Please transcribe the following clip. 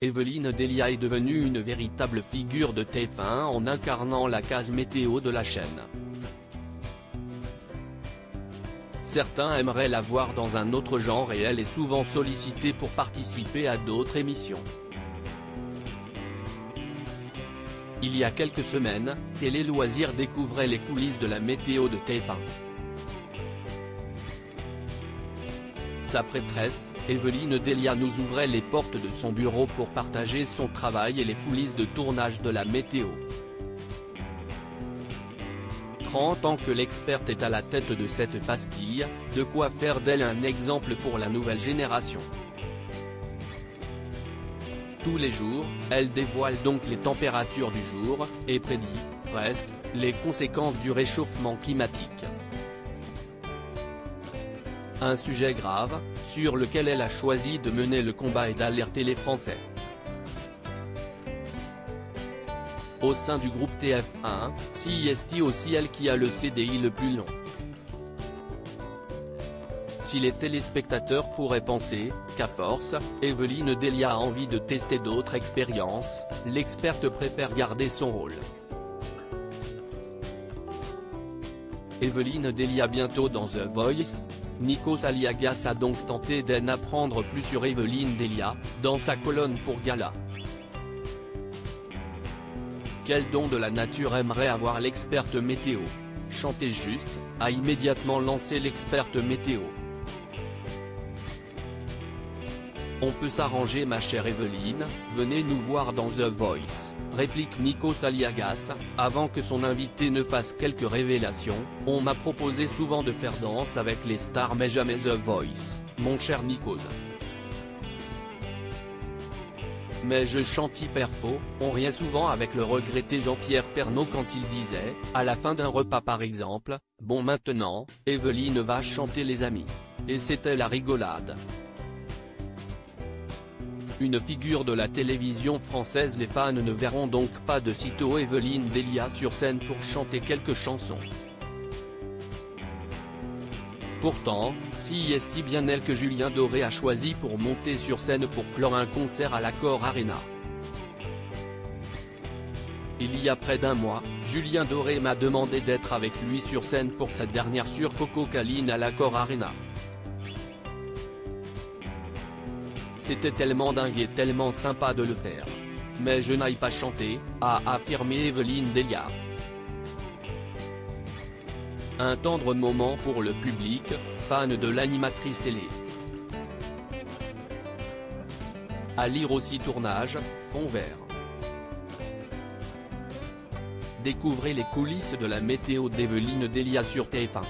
Evelyne Delia est devenue une véritable figure de TF1 en incarnant la case météo de la chaîne. Certains aimeraient la voir dans un autre genre et elle est souvent sollicitée pour participer à d'autres émissions. Il y a quelques semaines, Télé Loisirs découvrait les coulisses de la météo de TF1. Sa prêtresse, Evelyne Delia nous ouvrait les portes de son bureau pour partager son travail et les coulisses de tournage de la météo. 30 ans que l'experte est à la tête de cette pastille, de quoi faire d'elle un exemple pour la nouvelle génération. Tous les jours, elle dévoile donc les températures du jour, et prédit, presque, les conséquences du réchauffement climatique. Un sujet grave, sur lequel elle a choisi de mener le combat et d'alerter les Français. Au sein du groupe TF1, c'est aussi elle qui a le CDI le plus long. Si les téléspectateurs pourraient penser qu'à force, Evelyne Delia a envie de tester d'autres expériences, l'experte préfère garder son rôle. Evelyne Delia bientôt dans The Voice. Nikos Aliagas a donc tenté d'en apprendre plus sur Evelyne Delia, dans sa colonne pour Gala. Quel don de la nature aimerait avoir l'experte météo? Chantez juste, a immédiatement lancé l'experte météo. On peut s'arranger ma chère Evelyne, venez nous voir dans The Voice, réplique Nikos Aliagas, avant que son invité ne fasse quelques révélations. On m'a proposé souvent de faire danse avec les stars mais jamais The Voice, mon cher Nikos. Mais je chante hyper faux, on riait souvent avec le regretté Jean-Pierre Pernaut quand il disait, à la fin d'un repas par exemple, bon maintenant, Evelyne va chanter les amis. Et c'était la rigolade. Une figure de la télévision française, les fans ne verront donc pas de sitôt Evelyne Delia sur scène pour chanter quelques chansons. Pourtant, c'est bien elle que Julien Doré a choisi pour monter sur scène pour clore un concert à l'Accor Arena. Il y a près d'un mois, Julien Doré m'a demandé d'être avec lui sur scène pour sa dernière sur Coco Caline à l'Accor Arena. C'était tellement dingue et tellement sympa de le faire. Mais je n'aille pas chanter, a affirmé Evelyne Delia. Un tendre moment pour le public, fan de l'animatrice télé. À lire aussi tournage, fond vert. Découvrez les coulisses de la météo d'Evelyne Delia sur TF1.